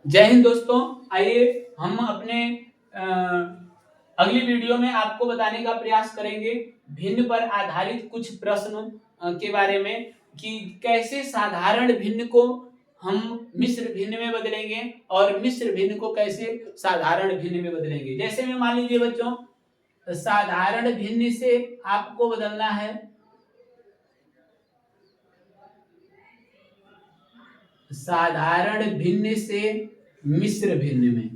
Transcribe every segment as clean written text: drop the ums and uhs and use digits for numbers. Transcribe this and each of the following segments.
जय हिंद दोस्तों। आइए हम अपने अगली वीडियो में आपको बताने का प्रयास करेंगे भिन्न पर आधारित कुछ प्रश्न के बारे में कि कैसे साधारण भिन्न को हम मिश्र भिन्न में बदलेंगे और मिश्र भिन्न को कैसे साधारण भिन्न में बदलेंगे। जैसे में मान लीजिए बच्चों, साधारण भिन्न से आपको बदलना है साधारण भिन्न से मिश्र भिन्न में।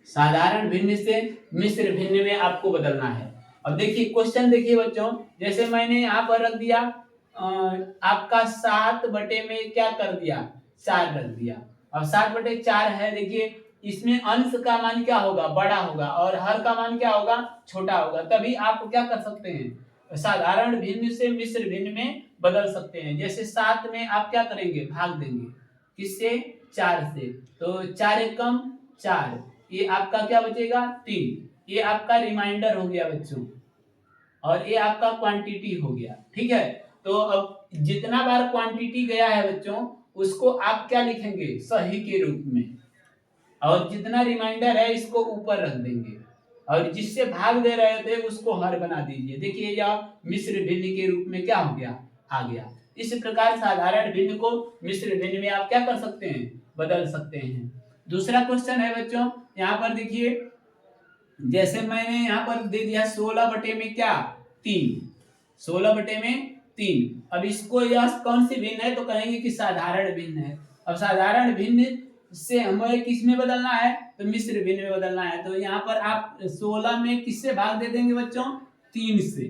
साधारण भिन्न से मिश्र भिन्न में आपको बदलना है। अब देखिए क्वेश्चन, देखिए बच्चों, जैसे मैंने यहाँ पर रख दिया आपका 7 बटे में क्या कर दिया, 4 रख दिया। अब 7 बटे 4 है। देखिए इसमें अंश का मान क्या होगा, बड़ा होगा, और हर का मान क्या होगा, छोटा होगा। तभी आप क्या कर सकते हैं, साधारण भिन्न से मिश्र भिन्न में बदल सकते हैं। जैसे 7 में आप क्या करेंगे, भाग देंगे किससे, 4 से। तो 4 एकम 4, ये आपका क्या बचेगा, 3। ये आपका रिमाइंडर हो गया बच्चों, और ये आपका क्वांटिटी हो गया। ठीक है, तो अब जितना बार क्वांटिटी गया है बच्चों, उसको आप क्या लिखेंगे, सही के रूप में, और जितना रिमाइंडर है इसको ऊपर रख देंगे, और जिससे भाग दे रहे थे उसको हर बना दीजिए। देखिए यह मिश्र भिन्न के रूप में क्या हो गया, आ गया। इस प्रकार साधारण भिन्न को मिश्र भिन्न में आप क्या कर सकते हैं, बदल सकते हैं। दूसरा क्वेश्चन है बच्चों, यहाँ पर देखिए, जैसे मैंने यहाँ पर दे दिया 16 बटे में क्या, 3। 16 बटे में 3। अब इसको यह कौन सी भिन्न है, तो कहेंगे कि साधारण भिन्न है। अब साधारण भिन्न से हमें किस में बदलना है, तो मिश्र भिन्न में बदलना है। तो यहाँ पर आप 16 में किससे भाग दे देंगे बच्चों, 3 से।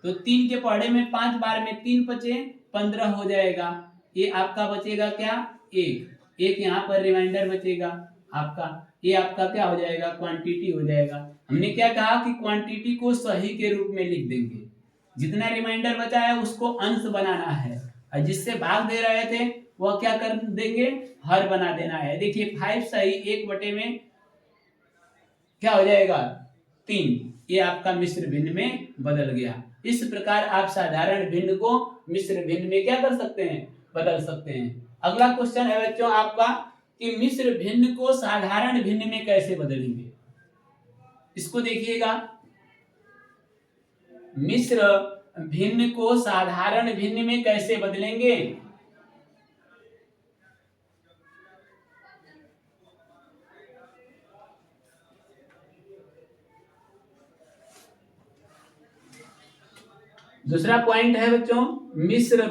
तो 3 के पढ़े में 5 बार में 3 बचे 15 हो जाएगा। ये आपका बचेगा क्या, 1 यहाँ पर रिमाइंडर बचेगा आपका। ये आपका क्या हो जाएगा, क्वांटिटी हो जाएगा। हमने क्या कहा कि क्वांटिटी को सही के रूप में लिख देंगे, जितना रिमाइंडर बचा है उसको अंश बनाना है, और जिससे भाग दे रहे थे वह क्या कर देंगे, हर बना देना है। देखिए 5 सही 1 बटे में क्या हो जाएगा, 3। ये आपका मिश्र भिन्न में बदल गया। इस प्रकार आप साधारण भिन्न को मिश्र भिन्न में क्या कर सकते हैं, बदल सकते हैं। अगला क्वेश्चन है बच्चों आपका कि मिश्र भिन्न को साधारण भिन्न में कैसे बदलेंगे। इसको देखिएगा, मिश्र भिन्न को साधारण भिन्न में कैसे बदलेंगे। दूसरा पॉइंट है बच्चों, मिश्र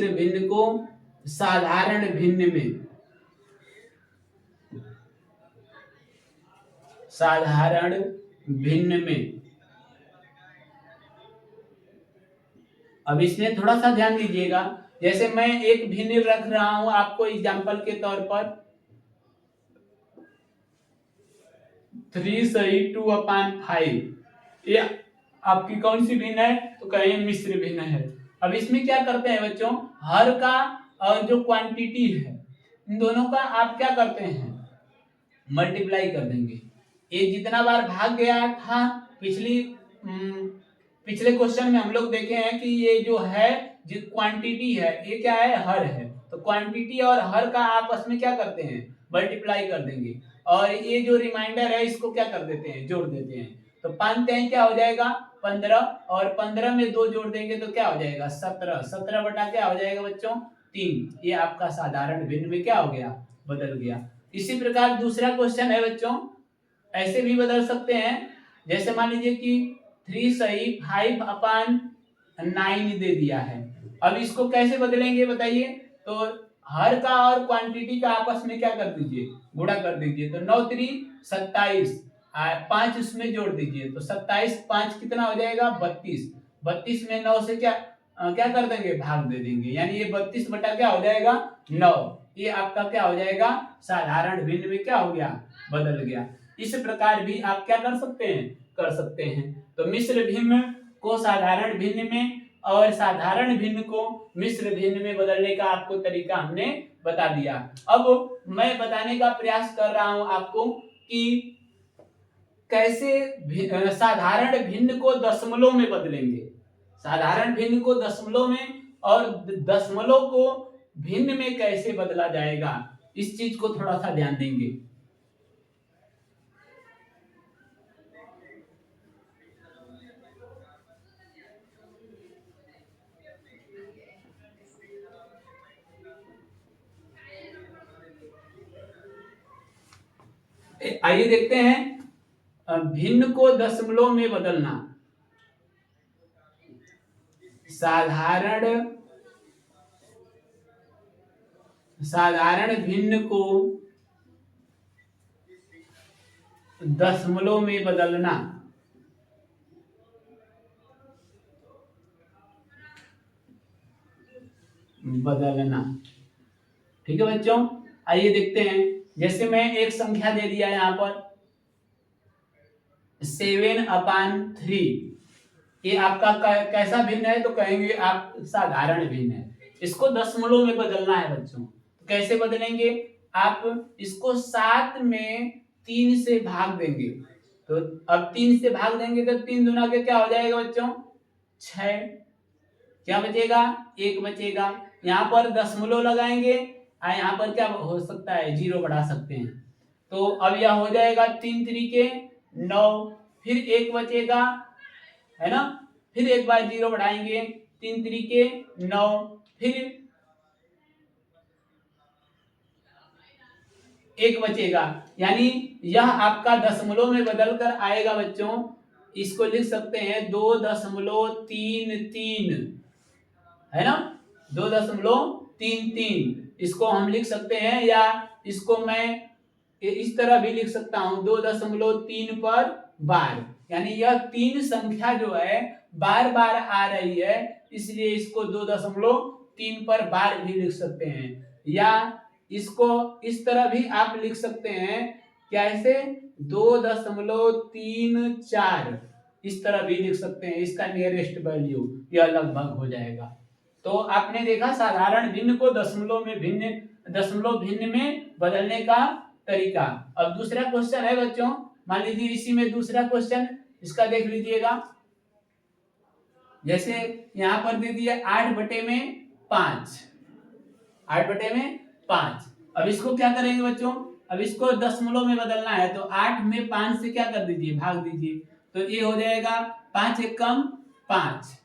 भिन्न को साधारण भिन्न में, साधारण भिन्न में। अब इसमें थोड़ा सा ध्यान दीजिएगा। जैसे मैं एक भिन्न रख रहा हूं आपको एग्जांपल के तौर पर, 3 सही 2/5। ये आपकी कौन सी भिन्न है, तो कहें मिश्र भिन्न है। अब इसमें क्या करते हैं बच्चों, हर का और जो क्वांटिटी है इन दोनों का आप क्या करते हैं, मल्टीप्लाई कर देंगे। ये जितना बार भाग गया था पिछले क्वेश्चन में हम लोग देखे हैं कि ये जो है, जो क्वांटिटी है ये क्या है, हर है। तो क्वांटिटी और हर का आपस में क्या करते हैं, मल्टीप्लाई कर देंगे, और ये जो रिमाइंडर है इसको क्या कर देते हैं, जोड़ देते हैं। तो 5 क्या हो जाएगा, 15, और 15 में 2 जोड़ देंगे तो क्या हो जाएगा, 17। 17 बटा क्या हो जाएगा बच्चों, 3। ये आपका साधारण भिन्न में क्या हो गया, बदल गया। इसी प्रकार दूसरा क्वेश्चन है बच्चों, ऐसे भी बदल सकते हैं। जैसे मान लीजिए कि 3 सही 5/9 दे दिया है। अब इसको कैसे बदलेंगे बताइए। तो हर का और क्वांटिटी का आपस में क्या कर दीजिए, गुणा कर दीजिए। तो 9 3 27, 5 उसमें जोड़ दीजिए तो 27, 5 कितना हो जाएगा, 32। 32 में 9 से क्या कर देंगे, भाग दे देंगे, यानी ये 32 बटा क्या हो जाएगा, 9। ये आपका क्या हो जाएगा, साधारण भिन्न में क्या हो गया, बदल गया। इस प्रकार भी आप क्या कर सकते हैं, कर सकते हैं। तो मिश्र भिन्न को साधारण भिन्न में और साधारण भिन्न को मिश्र भिन्न में बदलने का आपको तरीका हमने बता दिया। अब मैं बताने का प्रयास कर रहा हूं आपको कि कैसे साधारण भिन्न को दशमलव में बदलेंगे, साधारण भिन्न को दशमलव में और दशमलव को भिन्न में कैसे बदला जाएगा, इस चीज को थोड़ा सा ध्यान देंगे। आइए देखते हैं भिन्न को दशमलव में बदलना। साधारण भिन्न को दशमलव में बदलना। ठीक है बच्चों, आइए देखते हैं। जैसे मैं एक संख्या दे दिया यहां पर 7/3, ये आपका कैसा भिन्न है, तो कहेंगे आप साधारण भिन्न है। इसको दशमलव में बदलना है बच्चों, तो कैसे बदलेंगे, आप इसको 7 में 3 से भाग देंगे, तो अब 3 से भाग देंगे तो 3 दूना के क्या हो जाएगा बच्चों, 6। क्या बचेगा, 1 बचेगा। यहाँ पर दशमलव लगाएंगे और यहाँ पर क्या हो सकता है, 0 बढ़ा सकते हैं। तो अब यह हो जाएगा 3 3 9, फिर 1 बचेगा, है ना, फिर एक बार 0 बढ़ाएंगे, 3 3 9, फिर 1 बचेगा। यानी यह आपका दशमलव में बदल कर आएगा बच्चों, इसको लिख सकते हैं 2.33, है ना, 2.33 इसको हम लिख सकते हैं, या इसको मैं इस तरह भी लिख सकता हूं 2.3 पर बार, यानी यह 3 संख्या जो है बार बार आ रही है, इसलिए इसको 2.3 पर बार भी लिख सकते हैं। या इसको इस तरह भी आप लिख सकते हैं, कैसे, 2.34 इस तरह भी लिख सकते हैं, इसका नियरेस्ट वैल्यू यह लगभग हो जाएगा। तो आपने देखा साधारण भिन्न को दशमलव भिन्न में बदलने का तरीका। अब दूसरा क्वेश्चन है बच्चों, मान लीजिए इसी में दूसरा क्वेश्चन, इसका देख लीजिएगा। जैसे यहां पर दे दिया 8/5, 8/5। अब इसको क्या करेंगे बच्चों, अब इसको दशमलव में बदलना है, तो 8 में 5 से क्या कर दीजिए, भाग दीजिए, तो ये हो जाएगा 5 एकम 5,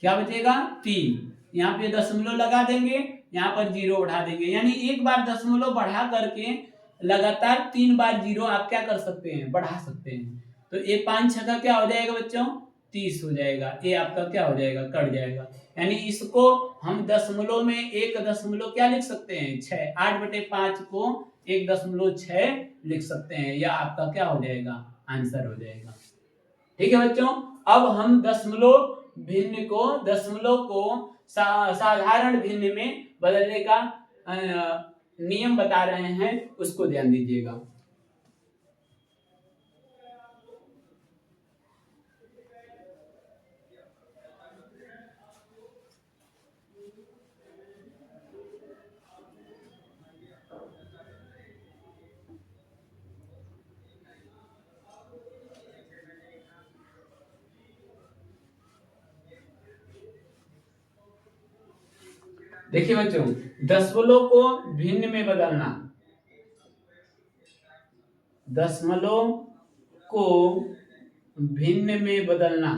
क्या बचेगा, 3। यहाँ पे दशमलव लगा देंगे, यहाँ पर 0 बढ़ा देंगे, यानी एक बार दशमलव बढ़ा करके लगातार 3 बार 0 आप क्या कर सकते हैं, बढ़ा सकते हैं। तो ये 5 6 का क्या हो जाएगा बच्चों, 30 हो जाएगा, ये आपका क्या हो जाएगा, कट जाएगा। यानी इसको हम दशमलव में 1 क्या लिख सकते हैं, 6। 8/5 को 1.6 लिख सकते हैं, यह आपका क्या हो जाएगा, आंसर हो जाएगा। ठीक है बच्चों, अब हम दशमलव को साधारण भिन्न में बदलने का नियम बता रहे हैं, उसको ध्यान दीजिएगा। देखिए बच्चों, दशमलव को भिन्न में बदलना, दशमलव को भिन्न में बदलना,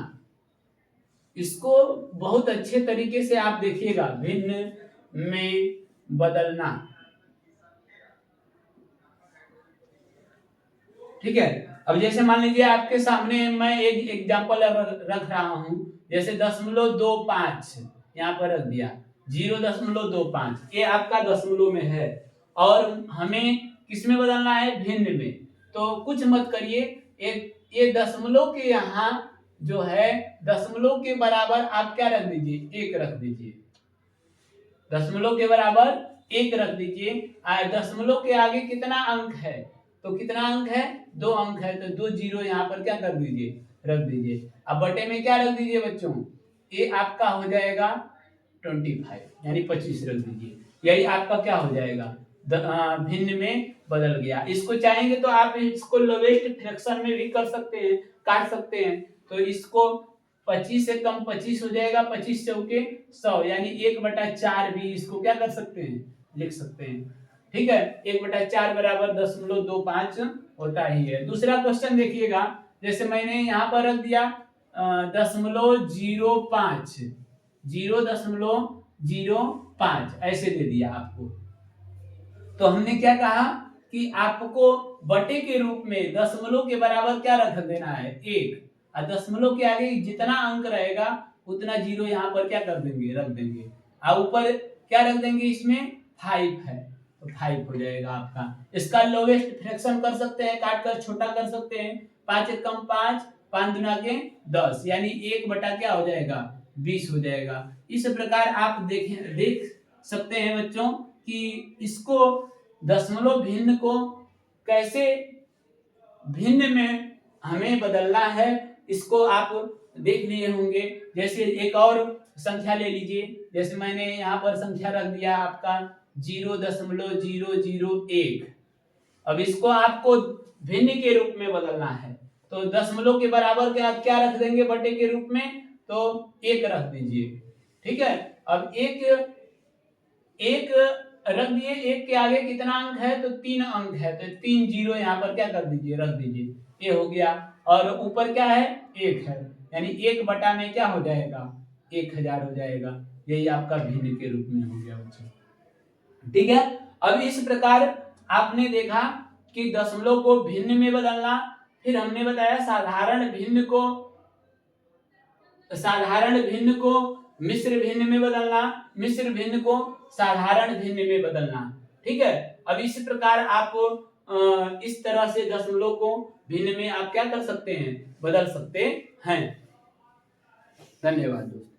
इसको बहुत अच्छे तरीके से आप देखिएगा, भिन्न में बदलना। ठीक है, अब जैसे मान लीजिए आपके सामने मैं एक एग्जांपल रख रहा हूं, जैसे 0.25 यहाँ पर रख दिया, 0.25, ये आपका दशमलव में है और हमें किसमें बदलना है, भिन्न में। तो कुछ मत करिए, ये दशमलव के यहाँ जो है दशमलव के बराबर आप क्या रख दीजिए, 1 रख दीजिए, दशमलव के बराबर 1 रख दीजिए। दशमलव के आगे कितना अंक है, तो कितना अंक है, 2 अंक है, तो 2 0 यहाँ पर क्या कर दीजिए, रख दीजिए। अब बटे में क्या रख दीजिए बच्चों, ये आपका हो जाएगा 25, यानी 25 रख दीजिए, यही आपका क्या हो जाएगा, भिन्न में बदल गया। इसको चाहेंगे तो आप इसको लोवेस्ट फ्रैक्शन में भी कर सकते हैं, काट सकते हैं। तो इसको 25 से कम 25 हो जाएगा, 25 चौके 100, यानी 1/4 भी इसको क्या कर सकते हैं, लिख सकते हैं। ठीक है, 1/4 बराबर 0.25 होता ही है। दूसरा क्वेश्चन देखिएगा, जैसे मैंने यहाँ पर रख दिया 0.05, 0.05 ऐसे दे दिया आपको। तो हमने क्या कहा कि आपको बटे के रूप में दशमलव के बराबर क्या रख देना है, 1, और दशमलव के आगे जितना अंक रहेगा उतना जीरो यहाँ पर क्या कर देंगे, रख देंगे, और ऊपर क्या रख देंगे, इसमें 5 है तो 5 हो जाएगा आपका। इसका लोवेस्ट फ्रैक्शन कर सकते हैं, काट कर छोटा कर सकते हैं, 5 एक कम 5, 5 दुना के 10, यानी 1 बटा क्या हो जाएगा, 20 हो जाएगा। इस प्रकार आप देख सकते हैं बच्चों कि इसको दशमलव भिन्न को कैसे भिन्न में हमें बदलना है, इसको आप देख लिए होंगे। जैसे एक और संख्या ले लीजिए, जैसे मैंने यहाँ पर संख्या रख दिया आपका 0.001। अब इसको आपको भिन्न के रूप में बदलना है, तो दशमलव के बराबर क्या रख देंगे बटे के रूप में, तो 1 रख दीजिए। ठीक है, अब एक रख दिए, 1 के आगे कितना अंक है, तो 3 अंक है, तो 3 जीरो यहाँ पर क्या कर दीजिए, रख दीजिए, ये हो गया। और ऊपर क्या है, 1 है, यानी 1 बटा में क्या हो जाएगा, 1000 हो जाएगा। यही आपका भिन्न के रूप में हो गया बच्चों। ठीक है, अब इस प्रकार आपने देखा कि दशमलव को भिन्न में बदलना, फिर हमने बताया साधारण भिन्न को मिश्र भिन्न में बदलना, मिश्र भिन्न को साधारण भिन्न में बदलना। ठीक है, अब इस प्रकार आप इस तरह से दशमलव को भिन्न में आप क्या कर सकते हैं, बदल सकते हैं। धन्यवाद दोस्तों।